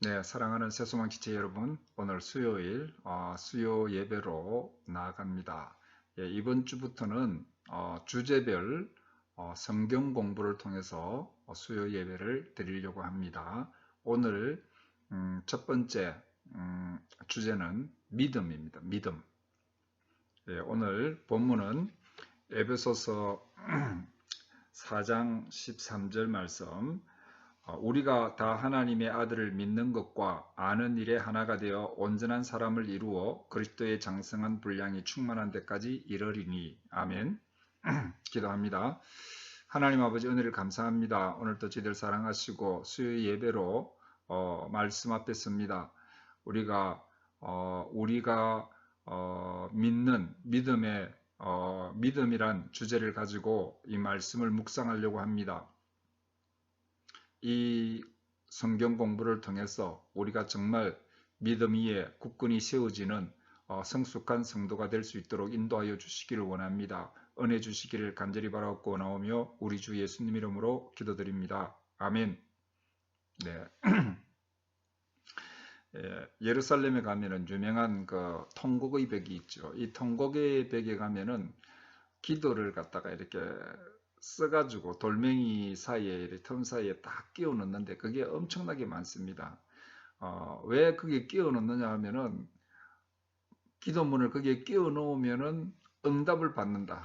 네, 사랑하는 새소망 지체 여러분, 오늘 수요일 수요 예배로 나아갑니다. 예, 이번 주부터는 주제별 성경 공부를 통해서 수요 예배를 드리려고 합니다. 오늘 첫 번째 주제는 믿음입니다. 믿음. 예, 오늘 본문은 에베소서 4장 13절 말씀, 우리가 다 하나님의 아들을 믿는 것과 아는 일에 하나가 되어 온전한 사람을 이루어 그리스도의 장성한 분량이 충만한 데까지 이르리니. 아멘. 기도합니다. 하나님 아버지, 은혜를 감사합니다. 오늘도 저희들 사랑하시고 수요 예배로 말씀 앞에 섭니다. 우리가 믿는 믿음의 믿음이란 주제를 가지고 이 말씀을 묵상하려고 합니다. 이 성경 공부를 통해서 우리가 정말 믿음 위에 굳건히 세워지는 성숙한 성도가 될 수 있도록 인도하여 주시기를 원합니다. 은혜 주시기를 간절히 바라고 나오며 우리 주 예수님 이름으로 기도드립니다. 아멘. 네. 예, 예루살렘에 가면은 유명한 그 통곡의 벽이 있죠. 이 통곡의 벽에 가면은 기도를 갖다가 이렇게 써가지고 돌멩이 사이에, 틈 사이에 딱 끼워 넣는데 그게 엄청나게 많습니다. 왜 그게 끼워 넣느냐 하면은 기도문을 거기에 끼워 넣으면은 응답을 받는다.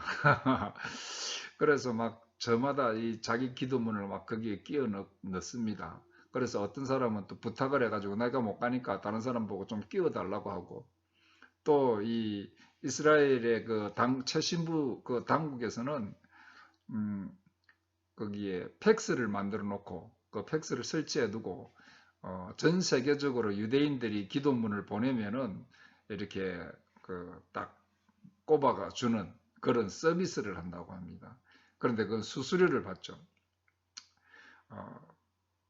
그래서 막 저마다 이 자기 기도문을 막 거기에 끼워 넣습니다. 그래서 어떤 사람은 또 부탁을 해가지고 내가 못 가니까 다른 사람 보고 좀 끼워 달라고 하고, 또 이 이스라엘의 그 최신부 그 당국에서는 거기에 팩스를 만들어 놓고 그 팩스를 설치해 두고 전 세계적으로 유대인들이 기도문을 보내면은 이렇게 그 딱 꼽아가 주는 그런 서비스를 한다고 합니다. 그런데 그 수수료를 받죠.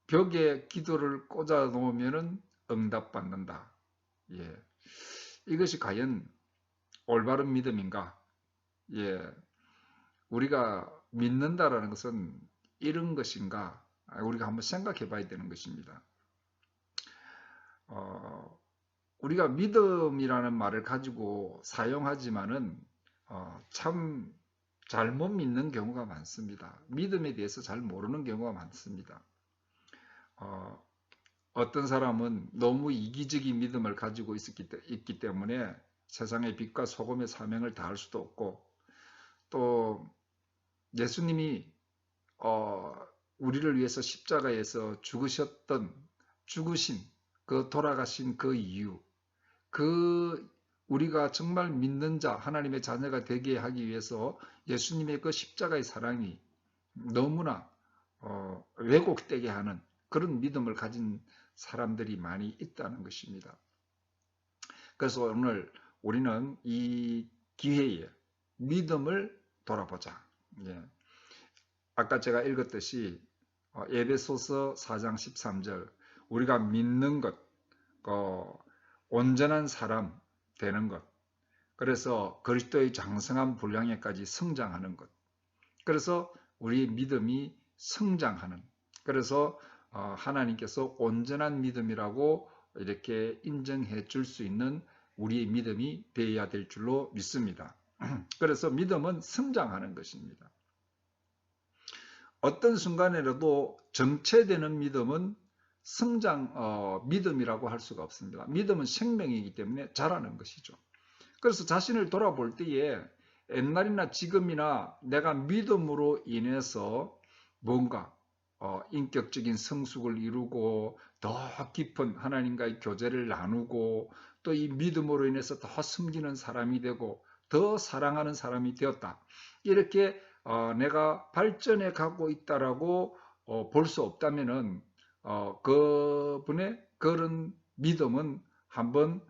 벽에 기도를 꽂아 놓으면은 응답받는다. 예. 이것이 과연 올바른 믿음인가? 예. 우리가 믿는다라는 것은 이런 것인가? 우리가 한번 생각해 봐야 되는 것입니다. 우리가 믿음이라는 말을 가지고 사용하지만은 참 잘못 믿는 경우가 많습니다. 믿음에 대해서 잘 모르는 경우가 많습니다. 어떤 사람은 너무 이기적인 믿음을 가지고 있기 때문에 세상의 빛과 소금의 사명을 다할 수도 없고, 또 예수님이 우리를 위해서 십자가에서 죽으신 그 돌아가신 그 이유, 우리가 정말 믿는 자, 하나님의 자녀가 되게 하기 위해서 예수님의 그 십자가의 사랑이 너무나 왜곡되게 하는 그런 믿음을 가진 사람들이 많이 있다는 것입니다. 그래서 오늘 우리는 이 기회에 믿음을 돌아보자. 예. 아까 제가 읽었듯이 에베소서 4장 13절, 우리가 믿는 것, 온전한 사람 되는 것, 그래서 그리스도의 장성한 분량에까지 성장하는 것, 그래서 우리 믿음이 성장하는, 그래서 하나님께서 온전한 믿음이라고 이렇게 인정해 줄 수 있는 우리의 믿음이 되어야 될 줄로 믿습니다. 그래서 믿음은 성장하는 것입니다. 어떤 순간에라도 정체되는 믿음은 믿음이라고 할 수가 없습니다. 믿음은 생명이기 때문에 자라는 것이죠. 그래서 자신을 돌아볼 때에 옛날이나 지금이나 내가 믿음으로 인해서 뭔가 인격적인 성숙을 이루고 더 깊은 하나님과의 교제를 나누고 또 이 믿음으로 인해서 더 섬기는 사람이 되고 더 사랑하는 사람이 되었다. 이렇게 내가 발전해 가고 있다라고 볼 수 없다면은 그분의 그런 믿음은 한번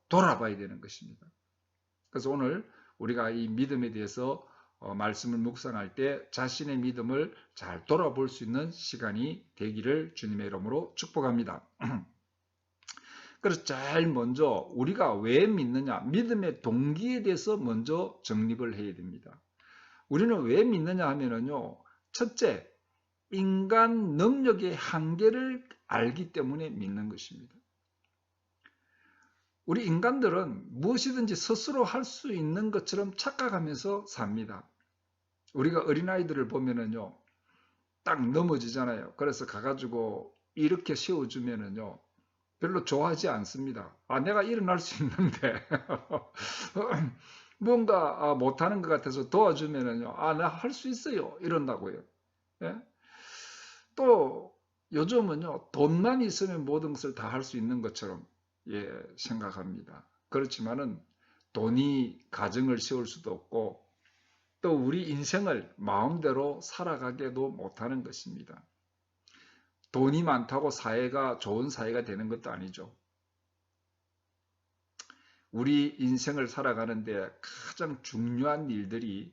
돌아봐야 되는 것입니다. 그래서 오늘 우리가 이 믿음에 대해서 말씀을 묵상할 때 자신의 믿음을 잘 돌아볼 수 있는 시간이 되기를 주님의 이름으로 축복합니다. 그래서 제일 먼저 우리가 왜 믿느냐, 믿음의 동기에 대해서 먼저 정립을 해야 됩니다. 우리는 왜 믿느냐 하면은요, 첫째, 인간 능력의 한계를 알기 때문에 믿는 것입니다. 우리 인간들은 무엇이든지 스스로 할 수 있는 것처럼 착각하면서 삽니다. 우리가 어린아이들을 보면은요, 딱 넘어지잖아요. 그래서 가가지고 이렇게 세워주면은요, 별로 좋아하지 않습니다. 아, 내가 일어날 수 있는데, 뭔가 못하는 것 같아서 도와주면은요, 아, 나 할 수 있어요. 이런다고요. 예? 또 요즘은요, 돈만 있으면 모든 것을 다 할 수 있는 것처럼 예, 생각합니다. 그렇지만은 돈이 가정을 세울 수도 없고 또 우리 인생을 마음대로 살아가게도 못하는 것입니다. 돈이 많다고 사회가 좋은 사회가 되는 것도 아니죠. 우리 인생을 살아가는데 가장 중요한 일들이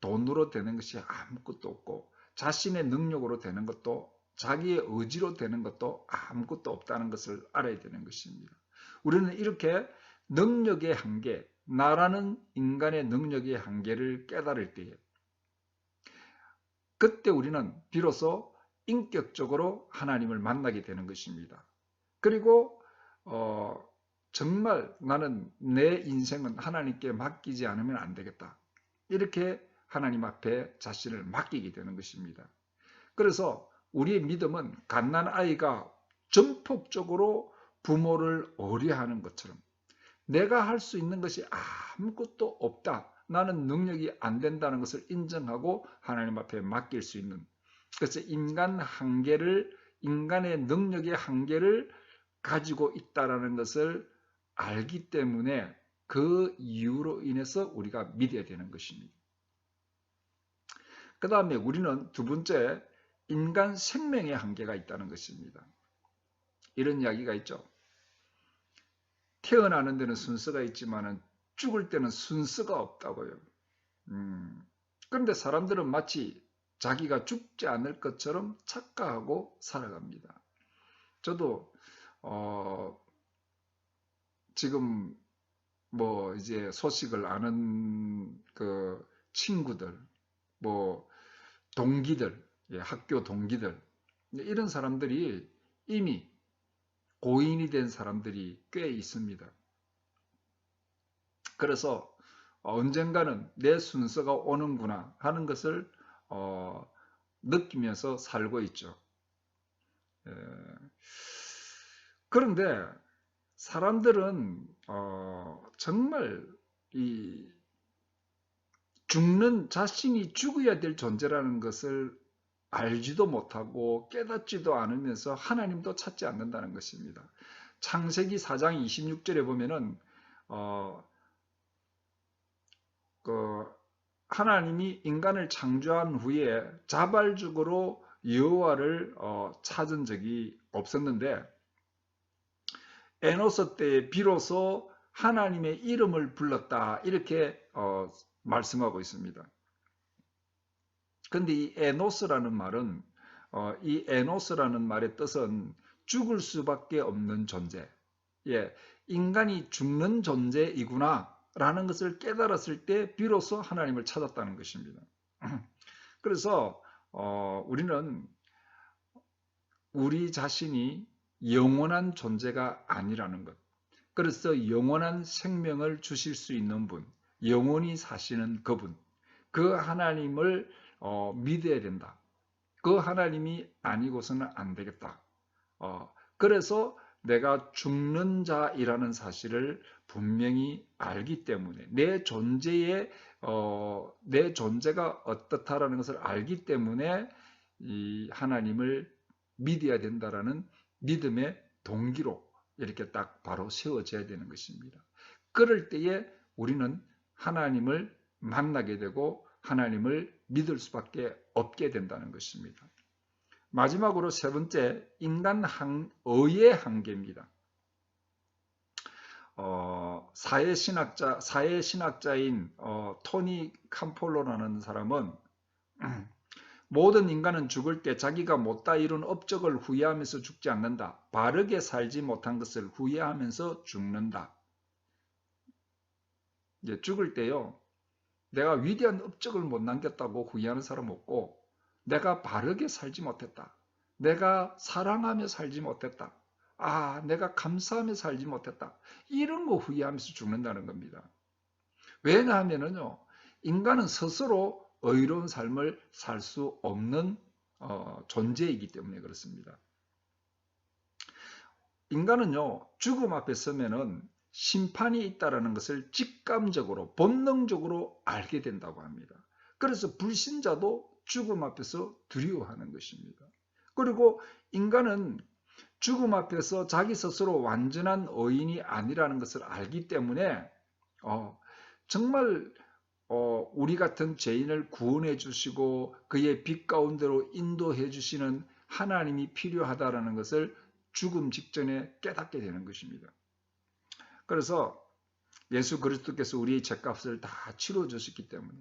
돈으로 되는 것이 아무것도 없고 자신의 능력으로 되는 것도 자기의 의지로 되는 것도 아무것도 없다는 것을 알아야 되는 것입니다. 우리는 이렇게 능력의 한계, 나라는 인간의 능력의 한계를 깨달을 때에 그때 우리는 비로소 인격적으로 하나님을 만나게 되는 것입니다. 그리고 정말 나는 내 인생은 하나님께 맡기지 않으면 안 되겠다. 이렇게 하나님 앞에 자신을 맡기게 되는 것입니다. 그래서 우리의 믿음은 갓난아이가 전폭적으로 부모를 의뢰하는 것처럼 내가 할 수 있는 것이 아무것도 없다. 나는 능력이 안 된다는 것을 인정하고 하나님 앞에 맡길 수 있는. 그래서 인간의 능력의 한계를 가지고 있다는 것을 알기 때문에 그 이유로 인해서 우리가 믿어야 되는 것입니다. 그 다음에 우리는 두 번째, 인간 생명의 한계가 있다는 것입니다. 이런 이야기가 있죠. 태어나는 데는 순서가 있지만 죽을 때는 순서가 없다고요. 그런데 사람들은 마치 자기가 죽지 않을 것처럼 착각하고 살아갑니다. 저도 지금 뭐 이제 소식을 아는 그 친구들, 뭐 동기들, 학교 동기들 이런 사람들이 이미 고인이 된 사람들이 꽤 있습니다. 그래서 언젠가는 내 순서가 오는구나 하는 것을 느끼면서 살고 있죠. 그런데 사람들은 정말 자신이 죽어야 될 존재라는 것을 알지도 못하고 깨닫지도 않으면서 하나님도 찾지 않는다는 것입니다. 창세기 4장 26절에 보면은 하나님이 인간을 창조한 후에 자발적으로 여호와를 찾은 적이 없었는데 에노스 때에 비로소 하나님의 이름을 불렀다 이렇게 말씀하고 있습니다. 그런데 이 에노스라는 말은 이 에노스라는 말의 뜻은 죽을 수밖에 없는 존재, 인간이 죽는 존재이구나 라는 것을 깨달았을 때 비로소 하나님을 찾았다는 것입니다. 그래서 우리는 우리 자신이 영원한 존재가 아니라는 것, 그래서 영원한 생명을 주실 수 있는 분, 영원히 사시는 그분, 그 하나님을 믿어야 된다. 그 하나님이 아니고서는 안 되겠다. 그래서 내가 죽는 자이라는 사실을 분명히 알기 때문에 내 존재가 어떻다라는 것을 알기 때문에 이 하나님을 믿어야 된다라는 믿음의 동기로 이렇게 딱 바로 세워져야 되는 것입니다. 그럴 때에 우리는 하나님을 만나게 되고 하나님을 믿을 수밖에 없게 된다는 것입니다. 마지막으로 세 번째, 의의 한계입니다. 사회신학자인 토니 캄폴로라는 사람은 모든 인간은 죽을 때 자기가 못다 이룬 업적을 후회하면서 죽지 않는다. 바르게 살지 못한 것을 후회하면서 죽는다. 이제 죽을 때요, 내가 위대한 업적을 못 남겼다고 후회하는 사람 없고 내가 바르게 살지 못했다. 내가 사랑하며 살지 못했다. 내가 감사하며 살지 못했다. 이런 거 후회하면서 죽는다는 겁니다. 왜냐하면요, 인간은 스스로 의로운 삶을 살 수 없는 존재이기 때문에 그렇습니다. 인간은요, 죽음 앞에 서면은 심판이 있다는 것을 직감적으로, 본능적으로 알게 된다고 합니다. 그래서 불신자도 죽음 앞에서 두려워하는 것입니다. 그리고 인간은 죽음 앞에서 자기 스스로 완전한 의인이 아니라는 것을 알기 때문에 정말 우리 같은 죄인을 구원해 주시고 그의 빛 가운데로 인도해 주시는 하나님이 필요하다는 것을 죽음 직전에 깨닫게 되는 것입니다. 그래서 예수 그리스도께서 우리의 죄값을 다 치러 주셨기 때문에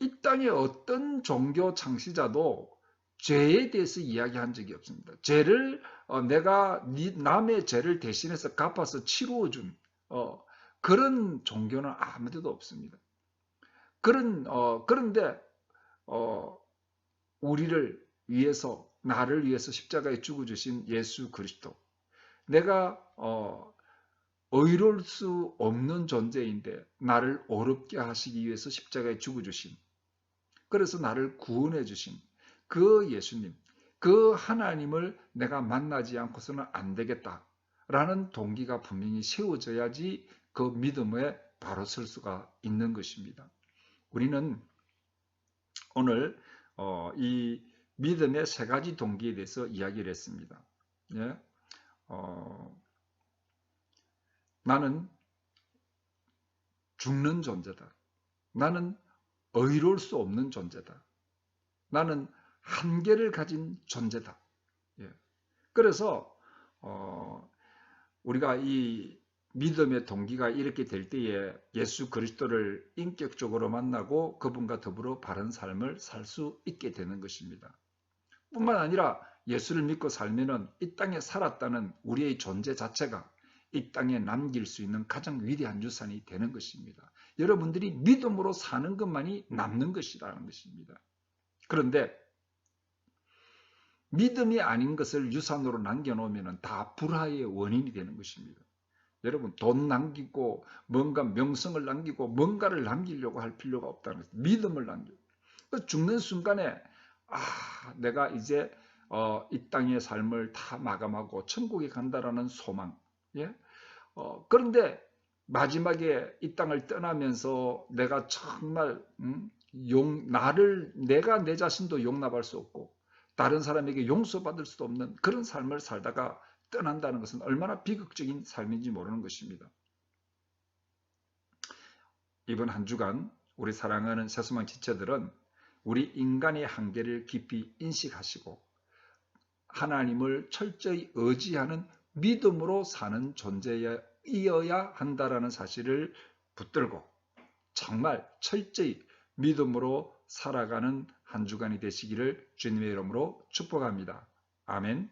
이 땅의 어떤 종교 창시자도 죄에 대해서 이야기한 적이 없습니다. 죄를 내가 남의 죄를 대신해서 갚아서 치루어준 그런 종교는 아무데도 없습니다. 그런데 우리를 위해서, 나를 위해서 십자가에 죽어주신 예수 그리스도, 내가 의로울 수 없는 존재인데 나를 어렵게 하시기 위해서 십자가에 죽어주신, 그래서 나를 구원해 주신 그 예수님, 그 하나님을 내가 만나지 않고서는 안 되겠다라는 동기가 분명히 세워져야지 그 믿음에 바로 설 수가 있는 것입니다. 우리는 오늘 이 믿음의 세 가지 동기에 대해서 이야기를 했습니다. 예? 나는 죽는 존재다. 나는 의로울 수 없는 존재다. 나는 한계를 가진 존재다. 예. 그래서 우리가 이 믿음의 동기가 이렇게 될 때에 예수 그리스도를 인격적으로 만나고 그분과 더불어 바른 삶을 살 수 있게 되는 것입니다. 뿐만 아니라 예수를 믿고 살면은 이 땅에 살았다는 우리의 존재 자체가 이 땅에 남길 수 있는 가장 위대한 유산이 되는 것입니다. 여러분들이 믿음으로 사는 것만이 남는 것이라는 것입니다. 그런데 믿음이 아닌 것을 유산으로 남겨놓으면 다 불화의 원인이 되는 것입니다. 여러분, 돈 남기고 뭔가 명성을 남기고 뭔가를 남기려고 할 필요가 없다는 것입니다. 믿음을 남기고 죽는 순간에 내가 이제 이 땅의 삶을 다 마감하고 천국에 간다라는 소망. 예? 그런데 마지막에 이 땅을 떠나면서 내가 정말 내가 내 자신도 용납할 수 없고 다른 사람에게 용서받을 수도 없는 그런 삶을 살다가 떠난다는 것은 얼마나 비극적인 삶인지 모르는 것입니다. 이번 한 주간 우리 사랑하는 새소망 지체들은 우리 인간의 한계를 깊이 인식하시고 하나님을 철저히 의지하는 믿음으로 사는 존재이어야 한다라는 사실을 붙들고 정말 철저히 믿음으로 살아가는 한 주간이 되시기를 주님의 이름으로 축복합니다. 아멘.